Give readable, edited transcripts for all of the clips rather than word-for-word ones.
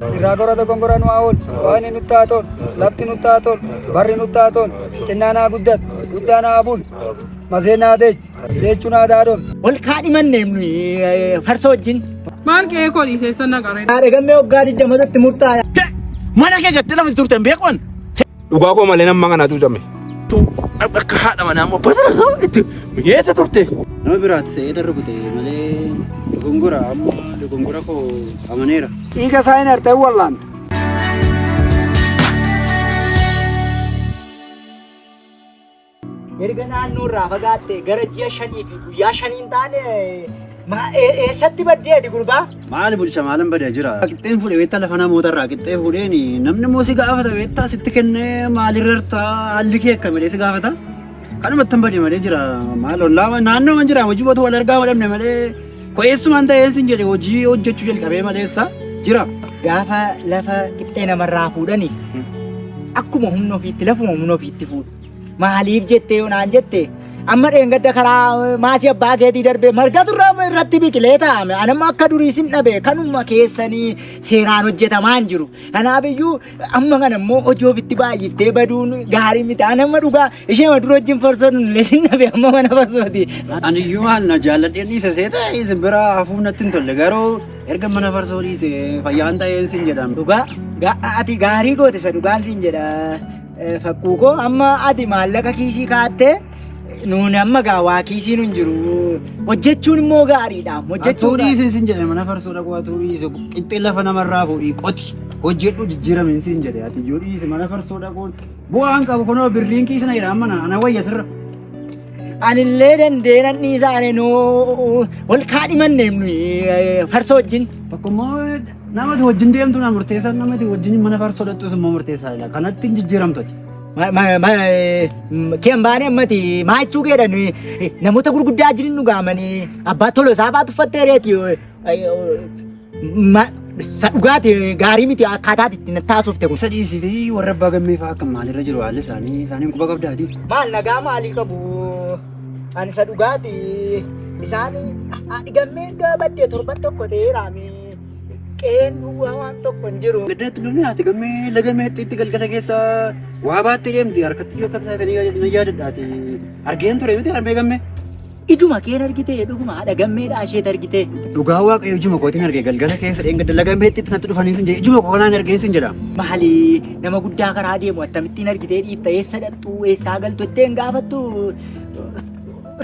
Irraa gongora nu haa oolu, waaqni nutti haa tolu, lafti nutti haa tolu, barri nutti haa tolu, xinnaan haa guddatu, guddaan haa bulu, maseen haa deechu, deechuun haa daadhoom. Wal kaadhimanne farsa wajjin. Maal kee kolii seessan naqare. Dhagamee waggaa 20tti murtaa'e. Mana kee gattee lafa turte hin beekon. Dhugaa koo malee nama kanatu jame. Akka haadha manaa ammoo basara itti mi'eessa turte. Nama biraatti se'ee darrukute malee dogongora koo amaneera. Dhiiga isaa hin hartee wallaanta. Erga naannoo irraa fagaatte gara ji'a 5 fi guyyaa 5 hin taane eessatti baddeeti gurbaa? Maali bulcha maalan badee jira. Qixxeen fuudhee beektaa lafa namootarraa qixxee fuudheen namni immoo si gaafata beektaa sitti kennee maalirra haalli kee akka malee si gaafata. Kanumatti hin badee malee jira. Maal ollaa naannoo man jira hojii botu wal argaa madamne malee qo'eessumaan ta'een sin jedhe hojii hojjechuu jalqabee maleessa jira. Gaafa lafa qixxee namarraa fuudhani akkuma humna ofiitti lafuma humna ofiitti fuudhu. Maaliif jettee yoo naan jette amma dheengadda karaa maasii abbaa keetii darbee margatu irratti biqilee taa'ame anamma akka durii sin dhabe kanuma keessanii seeraan hojjetamaa hin jiru. Kanaafiyyuu amma kana immoo hojii ofitti baay'iftee baduun gaarii miti. Anamma dhugaa ishee dura wajjin farsoo illee sin dhabe amma mana farsooti. Aniyyuu maal na jaalladheen dhiise seeta isin bira hafuuf natti hin tolle garuu erga mana farsoo dhiise fayyaan ta'een sin jedhama. Dhugaa ati gaarii goote isa dhugaan sin jedha. Fakkuukoo amma ati maallaqa kiisii kaattee nuuni amma gaawaa kiisiin hin jiru. Hojjechuun immoo gaariidha. Hojjechuun sin jedhe mana farsoo dhaquu atu dhiise qixxee lafa namarraa fuudhii qoti hojjedhu jijjiiramin sin jedhe ati iyyuu dhiise mana farsoo dhaquun bu'aan qabu kunoo birriin kiisna jira amma ana wayya sirra. Anillee dandeenan dhiisaane nuu wal kaadhimanne farsa wajjin. Tokkommoo namati wajjin deemtu na murteessan namati wajjin mana farsoo dhaqxus immoo murteessaadha. Kanatti hin jijjiiramtoti. Keen baanee ammati maachuu keedhan namoota gurguddaa jirin nu gaamanii abbaa tolo isaa baatu uffattee reeti dhugaati gaarii miti akkaataatti ittiin taasifte kun. Sadhiisitii warra abbaa gammee fa'aa akka maalirra jiru haalli isaanii quba qabdaati. Maal nagaa maalii qabu? Ani isa dhugaati isaan haadhi gammee baddee torban tokko ta'eeraami. Qeen waan tokko hin jiru. Gaddaatti lolli haati gammee lagameetti itti galgala keessa waa baattee deemti harkatti yoo akka taatanii yaadadhaati. Argeen ture miti harmee gammee. Ijuma keen argite dhuguma haadha gammeedha isheet argite. Dhugaa waaqayyo ijuma kootiin argee galgala keessa dheengadda lagameetti itti natti dhufanii sin jedhe ijuma koo kanaan argee sin jedha. Maali nama guddaa karaa deemu akkamittiin argitee dhiifta eessa dhaqxu eessaa galtu ittiin gaafattu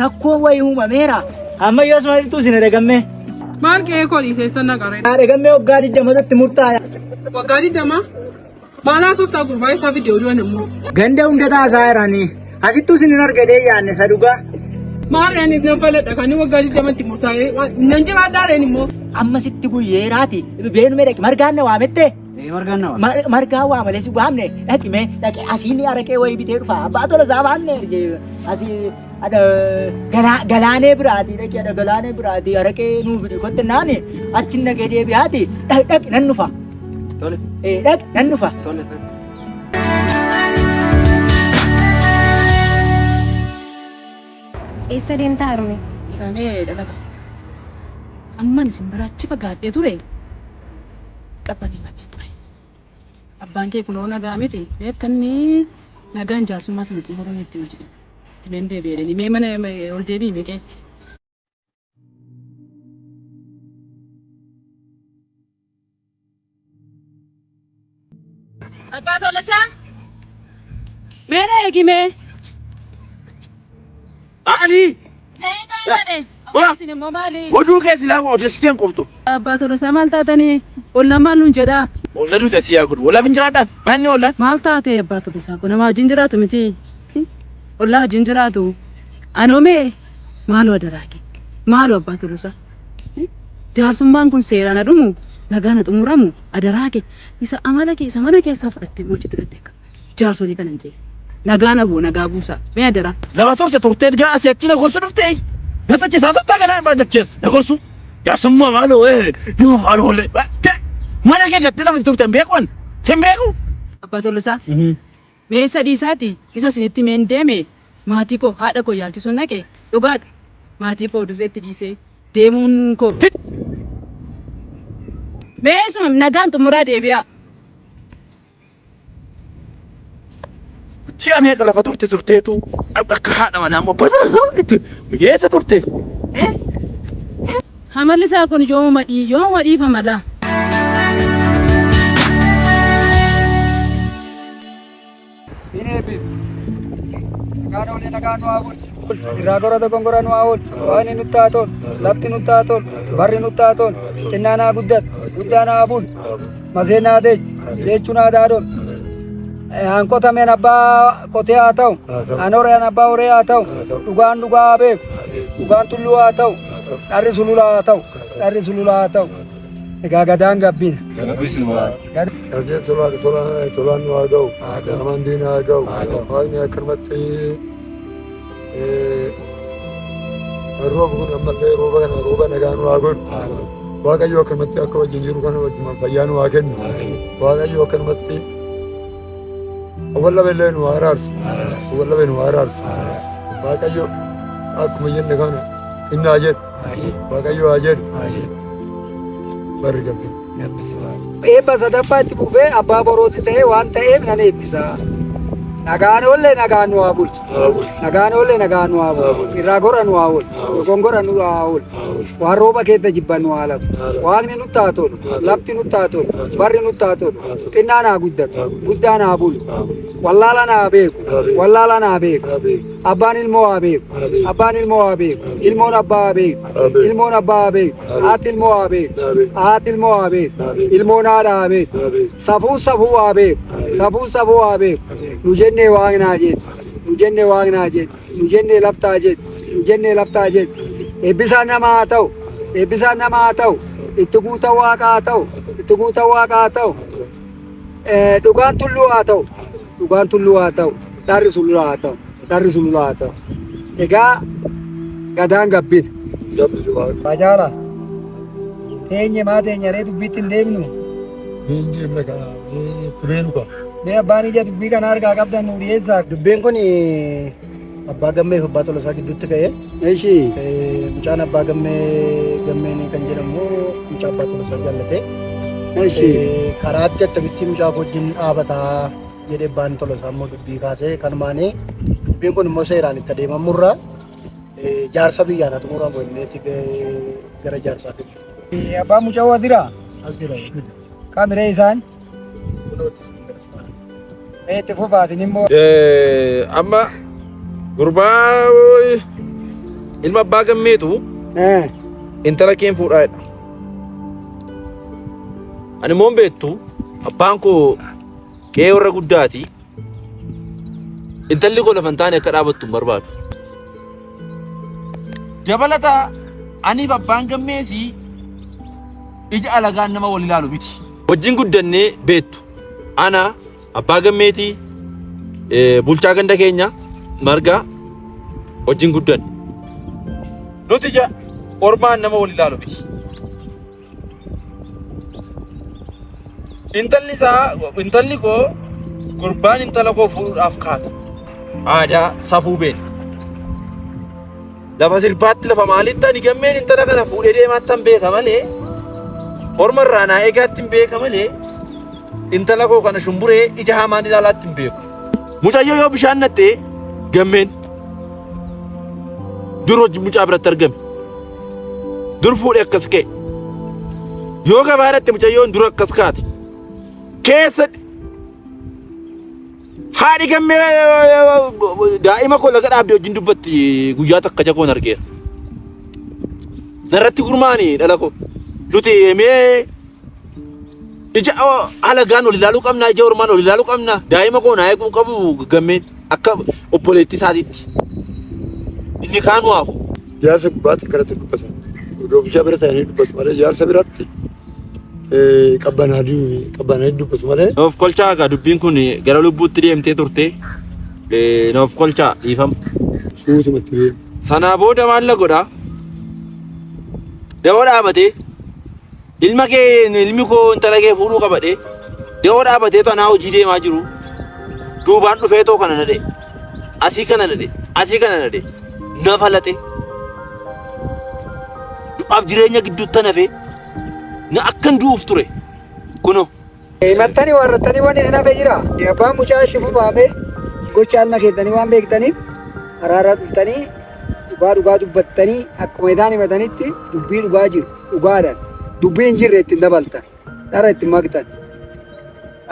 rakkoo wayii uumameera. Amma yoos maaltu isin dhagamme? Maal kee kolii seessan naqare. Dhagamme waggaa 20tti murtaa'e. Waggaa 20? Maalaa sooftaa gurbaa isaa fidee oduu immoo. Ganda hunda taasaa jiranii asittuu isin argadee yaanne isa dhugaa. Maarreenis nan faladha kan waggaa 20tti murtaa'ee nan jiraadhaareen immoo. Amma sitti guyyeeraati beenume dhaqi margaan na waamette. Margaa waa malee si waamne dhaqime dhaqe asiin araqee wayii bitee dhufa abbaa tola isaa baanne asii galaanee biraati dhaqee galaanee biraati araqee nuu biti kotte naani achi nagee deebi'aati dhaqi nan dhufa. Dhaqi nan dhufa. Eessa deemtaa harme? Kamee dalaga. Amman isin biraatti fagaadhee ture. Qabbanii malee ture. Abbaan kee kunoo nagaa miti. Beekanni nagaan jaarsummaa sana xumuruu itti hojii. Timeen deebi'ee mee mana ol deebi'i meeqee. Abbaa Tolasaa. Meera eegimee. Ali! Oduu keessi lama odeessiteen qoftu. Abbaa Tolasaa maal taatanii olla maal nuun jedhaa? Olla duuta siyaa kun olla hin jiraadhaan manni ollaan. Maal taatee abbaa Tolasaa kun nama wajjin jiraatu miti. Olla wajjin jiraatu. Anoomee maaloo daraage maaloo abbaa Tolasaa. Jaarsummaan kun seeraan adhumu nagaan xumuramu adaraage isa amala keessa mana keessaa fudhattee bulchite dhadheeka. Jaarsolii kana hin jee. Nagaan aboo nagaa buusaa mee adara. Lama turtee gaa asii achi na gorsu dhuftee. Gata keessaa sottaa kanaa hin baaddachees na gorsu. Jaarsummaa maaloo nama maaloo ollee. Mana kee gattee lafa turte hin beekuun sin beeku. Abbaa Tolasaa. Mee sadii isaati isa sinitti meen deeme maatii koo haadha koo yaalchisuun naqe dhugaadha. Maatii koo dirreetti dhiisee deemuun koo. Meesuma nagaan xumuraa deebi'a. Ji'a meeqa lafa turteetu akka haadha manaa ammoo itti geessa turte. Amalli isaa kun yooma dhiifama laa. Bineefi nagaan oolee nagaan nu haa bulu. Irraa gorata gongora nu haa oolu. Waaqni nutti haa tolu. Lafti nutti haa tolu. Barri nutti haa tolu. Xinnaan haa guddatu. Guddaan haa bulu. Maseen haa deechu. Deechuun haa daadolu. An qotameen abbaa qotee haa ta'u. An horeen abbaa horee haa ta'u. Dhugaan dhugaa haa beeku. Dhugaan tulluu haa ta'u. Dharri sulula haa ta'u. Dharri sulula haa ta'u. Egaa gadaan gabbina. Karjeen solaan nu haa ga'u. Amandiin haa ga'u. Waaqni akkanumatti rooba kun ammallee rooba nagaa nu haa godhu. Waaqayyo akkanumatti akka wajjin jiru kana wajjin fayyaa nu haa kennu. Waaqayyo akkanumatti awwaalabellee nu haa araarsu. Awwaalabee nu haa araarsu. Waaqayyo akkuma jenne kana inni haa jedhu. Waaqayyo haa jedhu. Barri gabbina. Eebba sadaffaa itti fufee abbaa borooti ta'ee waan ta'eef nan eebbisa. Nagaan oolee nagaan nu haa bulchu. Nagaan oolee nagaan nu haa bulchu. Irraa gora nu haa oolu. Gongora nu haa oolu. Waan rooba keessa jibban nu haa lafu. Waaqni nutti haa tolu. Lafti nutti haa tolu. Barri nutti haa tolu. Xinnaan haa guddatu. Guddaan haa bulu. Wallaalaan haa beeku. Wallaalaan haa beeku. Abbaan ilmoo haa beeku. Abbaan ilmoo haa beeku. Ilmoon abbaa haa beeku. Ilmoon abbaa haa beeku. Haati ilmoo haa beeku. Haati ilmoo haa beeku. Ilmoon haadha haa beeku. Safuu haa beeku. Safuu haa beeku. Nu jennee waaqnaa jedhu. Nu jennee waaqnaa jedhu. Nu jennee laftaa jedhu. Nu jennee laftaa jedhu. Eebbisaan namaa haa ta'u. Eebbisaan namaa haa ta'u. Itti guutaa waaqa haa ta'u. Itti guutaa waaqa haa ta'u. Dhugaan tulluu haa ta'u. Dhugaan tulluu haa ta'u. Dharri sululaa haa ta'u. Dharri sululaa haa ta'u. Egaa gadaan gabbina. Bajaala. Teenye maa teenya ree dubbiitti hin deemnu. Deemna kana tureenu qaba. Mee abbaan ija dubbii kana harkaa qabdan nu dhiyeessaa. Dubbiin kun abbaa gammee fi abbaa tolosaa gidduutti ka'ee Ishii. mucaan abbaa gammeen kan jedhamu mucaa abbaa tolosaa jaallatee Ishii. karaatti akkamitti mucaa wajjin dhaabataa jedhee abbaan tolosaa immoo dubbii kaasee kanumaanii dubbiin kun immoo seeraan itti adeemamurraa jaarsa biyyaana xumuraa boonneetti gara jaarsaa fidu. Abbaan mucaa wadiraa. As jira. Kaamiree isaan. Itti fufaatin immoo. Amma gurbaa ilma abbaa gammeetu intala keen fuudhaadha. Ani immoo beektu abbaan koo qe'ee warra guddaati. Intalli koo lafa hin taane akka dhaabattu hin barbaadu. Dabalataa aniif abbaan gammeesii ija alagaan nama wal ilaalu miti. Wajjin guddannee beektu. Ana abbaa gammeetii bulchaa ganda keenya margaa wajjin guddanne. Nuti ija ormaan nama wal ilaalu miti. Intalli koo gurbaan intala koo fuudhuudhaaf kaata. Aadaa safuu beekna. Lafa sirbaatti lafa maalitti ani gammeen intala kana fuudhee deemaatti hin beeka malee orma irraa naa eegaatti hin beeka malee intala koo kana shumburee ija hamaan ilaalaatti hin beeku. Mucayyoo yoo bishaan nattee gammeen dur hojii mucaa biratti argame. Dur fuudhee akkas ka'e. Yoo gabaa dhatte mucayyoon dur akkas kaate. Keessa haadhi gammee daa'ima koo laga dhaabdee wajjin dubbatti guyyaa takka jakoon argeera. Narratti gurmaanii dhala koo. Nuti mee ija alagaan ol ilaaluu qabna, ija ormaan ol ilaaluu qabna. Daa'ima koo naa eeguu qabu gammeen akka obboleettii isaatiitti. Inni kaan waafu. Jaarsa gubbaatti akkanatti dubbatan. Doomshaa bira ta'anii dubbatu malee jaarsa biratti qabbananii dubbatu malee. Noof kolchaa egaa dubbiin kun gara lubbuutti deemtee turte. Noof kolchaa dhiifama. Suutumatti deemu. Sanaa booda maal la godhaa? Da'oo dhaabatee ilmi koo intala kee fuudhuu qabadhee da'oo dhaabatee tanaa hojii deemaa jiru. Duubaan dhufee too kana nadhe. Asii kana nadhe. Asii kana nadhe. Nafa laxe. Du'aaf jireenya gidduutti nafe na akkan duuf ture. Kuno. Himattanii warrattanii waan isin hafee jira. Abbaan mucaa shifu baafee gocha alma keessanii waan beektaniif araaraa dhuftanii dhugaa dubbattanii akkuma isaan himatanitti dubbii dhugaa jiru dhugaadhaan dubbii hin jirre ittiin dabaltan dhara ittiin maktan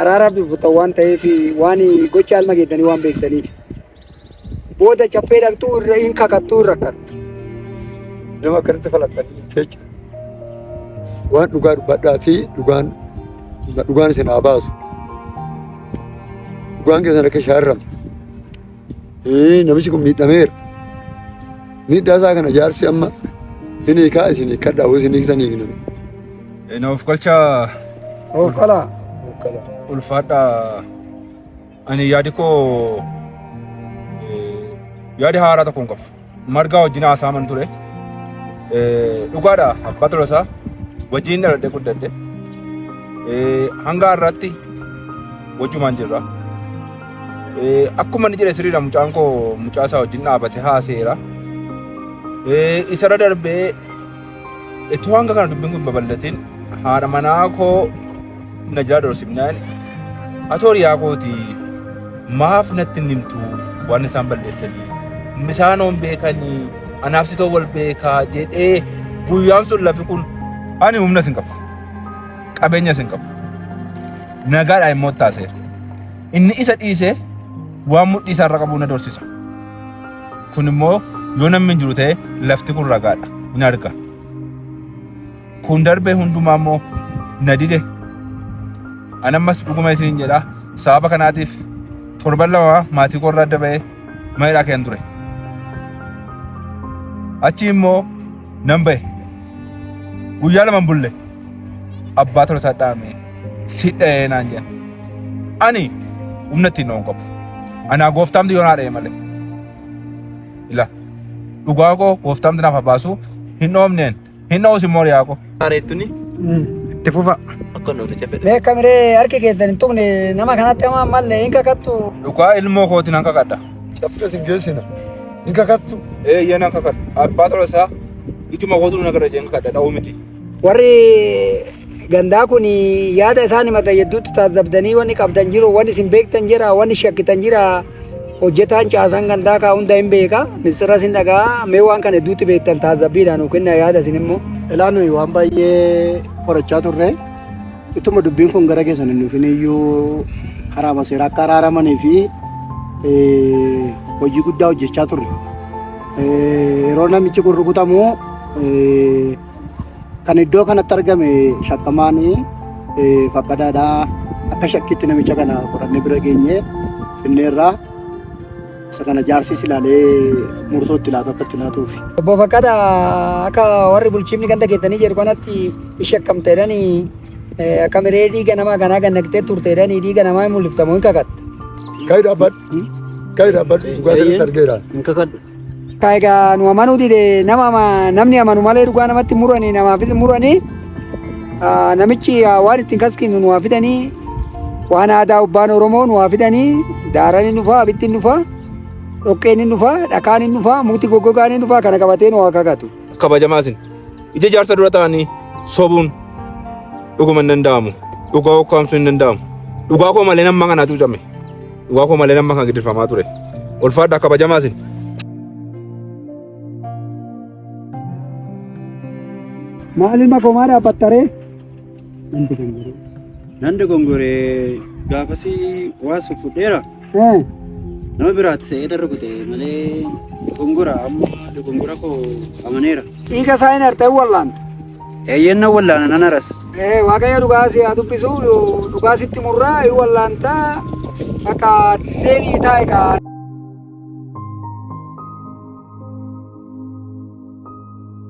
araaraaf dubbatan waan ta'eef waan gocha alma keessanii waan beektaniif booda caffee dhaqxuu irra hin kakattuu hin rakkattu. Nama akkanatti falasanii jecha waan dhugaa dubbadhaa fi dhugaan isin haa baasu. Dhugaan keessan akka shaarramu. Namichi kun miidhameera. Miidhaa isaa kana jaarsi amma hin hiikaa isin hiikkadhaa hoo isin hiiksanii hiikname. Of kolcha Of qalaa. ulfaadha. Ani yaadi koo yaadi haaraa tokko hin qabu. Margaa wajjin haasaaman ture. Dhugaadha abbaa tolasaa wajjin dhaladhee guddadhe. Hanga har'aatti wajjumaan jirra. Akkuma inni jedhe sirriidha mucaan koo mucaa isaa wajjin dhaabate haaseera. Isarra darbee ittoo hanga kana dubbiin kun babal'atiin haadha manaa koo na jala dorsifnaan atooriyaa kooti maaf natti himtu waan isaan balleessanii misaanoon beekanii anaafsitoo wal beekaa jedhee guyyaan sun lafi kun ani humna sin qabu qabeenya sin qabu nagaadhaa immoo taaseera inni isa dhiisee waan mudhii isaarra qabu na dorsisa kun immoo yoo namni hin jiru ta'e lafti kun ragaadha in arga kun darbee hundumaa immoo na dide ani ammas dhuguma isiniin jedha sababa kanaatiif torban lama maatii koo irraa adda ba'ee maayidhaa keen ture achi immoo nan ba'e guyyaa lama bulle abbaa tolasaa dhaame sidhee naan jedhan ani humna ittiin noon qabu anaa gooftaamti yoo naa dha'e malee ila dhugaa koo gooftaamti naaf baasu hin dhoofneen hin dhoos immoo riyaa koo. Areettuni Itti fufa. akka nuti cafedha. Beeka miree harki keessan hin tuqne nama kanatti hamaa malle hin kakattu. Dhugaa ilmoo kootiin nan kakadha. Caffee isin geessina. Hin kakattu. Eeyyee nan kakadha. Abbaa tolasaa ituma kootu na gara jeen kakadha dha'uu miti. Warri gandaa kun yaada isaan himatan hedduutti taasisabdanii wanni qabdan jiru wanni isin beektan jira wanni shakkitan jira hojjetaan caasan gandaa kaa hunda hin beeka misira isin dhagaa mee waan kana hedduutti beektan taasisabbiidhaan kenna yaada isin immoo. Ilaa nuyi waan baay'ee qorachaa turre ittuma dubbiin kun gara keessan hin dhufin iyyuu karaa maseeraa akka araaramanii fi hojii guddaa hojjechaa turre. Yeroo namichi kun rukutamu kan iddoo kanatti argame shakkamaanii fakkadaadhaa akka shakkitti namicha kana qorannee bira geenye finneerraa isa kana jaarsis ilaalee murtoo itti laatu akka itti laatuufi. Obbo Fakkada akka warri bulchiifni ganda keessanii jedhu kanatti shakkamteedhanii akka miree dhiiga namaa kanaa gannaqxee turteedhanii dhiiga namaa hin mul'iftamu hin kakatte. Kaayi dhaabbadhu. Kaayi dhaabbadhu. Dhugaa sirriitti argeera. Hin kakadhu. Egaa nu amanuu dide namni amanu malee dhugaa namatti muranii namaafis muranii namichi waan ittiin kaskinu nu waa fidanii waan aadaa ubbaan Oromoo nu waa fidanii daaraan hin dhufaa abittiin hin dhufaa dhoqqeen hin dhufaa dhakaan hin dhufaa mukti goggogaan hin dhufaa kana qabatee nu waa kakatu. Kabajamaasin ija jaarsa dura ta'anii sobuun dhuguma hin danda'amu. Dhugaa hokkaamsuu hin danda'amu. Dhugaa koo malee nama kanaatu came. Dhugaa koo malee nama kan gidirfamaa ture. Ulfaadhaa kabajamaasin. Maal ilma koo maal dhaabbattaree? Nandi gongoree gaafasii waa suffudheera. Nama biraatti se'ee darrukute malee gongora amma gongora koo amaneera. Dhiiga isaa hin hartee wallaanta. Eeyyeen na wallaana nan aras. Waaqayyo dhugaa si haa dubbisu dhugaa sitti murraa hin wallaantaa akka deebii taa'e kaa.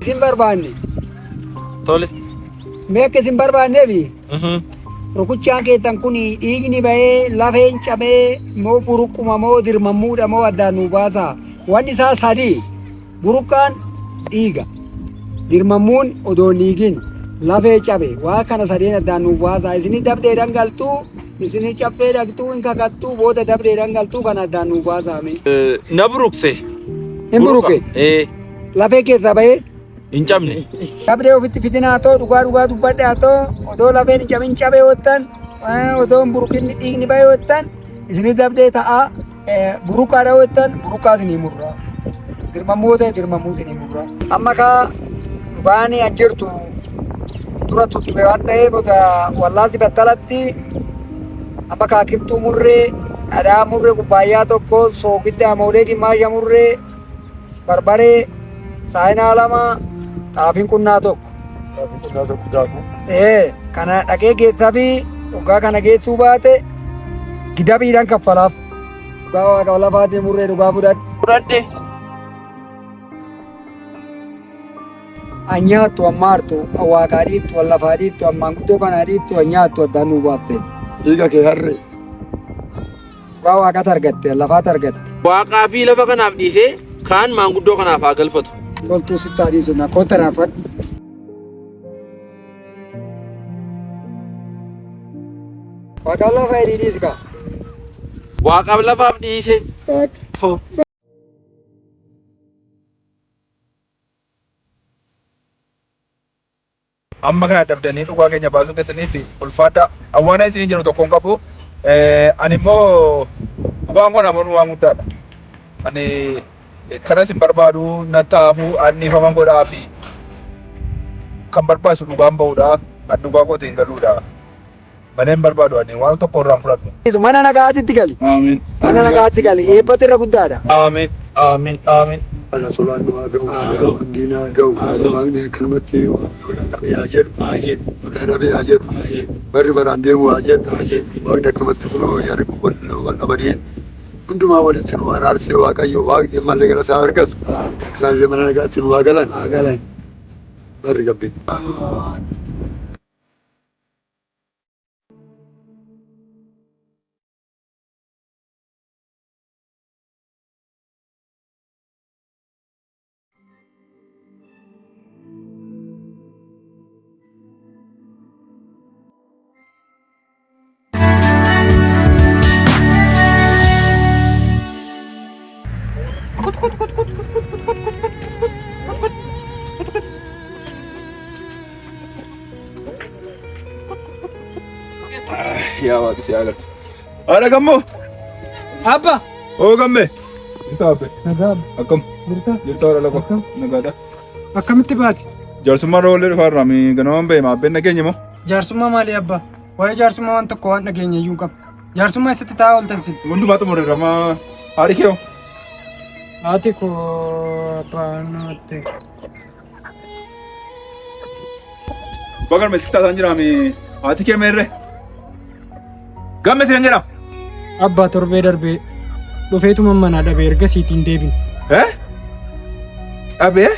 Isin barbaanne. Tole. Mee akka isin barbaanneefi rukuchaan keessan kun dhiigni bahee lafeen cabee moo buruqquma moo dirmammuudha moo addaan nu baasa. Wanni isaa sadii buruqqaan dhiiga dirmammuun odoo dhiigin lafee cabe waa kana sadeen addaan nu baasa. Isinii dabdee dhangaltuu isinii cabbee dhaqxuu hin kakattuu booda dabdee dhangaltuu kana addaan nu baasa. Na buruqse. Hin buruqe lafee keessaa bahee. hin cabne. Qabdee ofitti fitinaa ta'u dhugaa dubbadhe haa ta'u odoo lafeen hin cabin cabee hoottan odoo hin buruqinni dhiigni bahee hoottan isinii dabdee ta'a buruqaadha hoottan buruqaa isinii murraa. Dirmammoo ta'e dirmamuu isinii murraa. Amma kaa dhugaan ajjirtu dura tutture waan ta'eef wallaasi battalatti amma kaa kiftuu murree dhadhaa murree kubbaayyaa tokko soogidda amoolee gimmaasha murree barbaree saayinaa lama xaafiin qunnaa tokko. Qonnaa tokko daakuu. Kana dhaqee geessaa fi dhugaa kana geessuu baate gidabiidhaan kaffalaaf. Dhugaa waaqa lafaatii murree dhugaa fudhadhe. Anyaattu ammaartu waaqaa dhiiftu wallafaa dhiiftu ammaan guddoo kanaa dhiiftu anyaattu addaan nuu baafte. Dhiiga kee harree. Dhugaa waaqatu argatte lafaatu argatte. Waaqaa fi lafa kanaaf dhiisee kaan maanguddoo kanaaf haa galfatu. Toltuu sitti adiisu na koota naafadhu. Waaqaan lafa hidhiidhiis kaa. Waaqaaf lafaaf dhiise. Amma kana dabdanii dhugaa keenya baasuu keessaniif ulfaadha. Awwaana isinii jennu tokkoon qabu. Ani immoo dhugaan kun ammoo waan guddaadha. Ani kanas hin barbaadu nan taa'aafuu anniifaman godhaa fi kan barbaachisu dhugaan bahuudha. Ani dhugaa kootiin galuudha. Mana hin barbaadu ani waan tokko irraan fudhadhu. Mana nagaatitti gali. Amiin. Mana nagaatti gali. Eebbatu irra guddaadha. Amiin. Amiin. Amiin. Ana solaan du'aa ga'u. Diinaa ga'u. Waaqni kanumatti dhabe haa jedhu. Dhabe haa jedhu. Barri baraan deemu haa jedhu. Waaqni akkanumatti kunoo yaada wal dhabanii hundumaa walitti nu araarsee Waaqayyo Waaqni malee gara isaa argatu. Isaan mana nagaatti nu haa galan. Barri gabbii. Yaa Waaqni si agartu. Haadha gammoo. Abba. Oo gammee. Isa abbe. Nagaa. Akkam. Jirta. Jirta haadha lafa. Nagaadha. Akkamitti baate? Jaarsummaan oolee dhufaarraa mi ganamaan ba'e maabbeen nageenya moo? Jaarsummaa maali abba? Waa'ee jaarsummaa waan tokko waan dhageenya iyyuu qaba. Jaarsummaa eessatti taa'aa ooltan sin? Hundumaa xumureerama haadhi kee hoo? Haati koo abbaan Bagar meesii taasaan jiraami haati kee meerre? Gamme si jedhama. Abbaa torbee darbee dhufeetuma manaa dhabee erga siitiin deebin. Dhabee?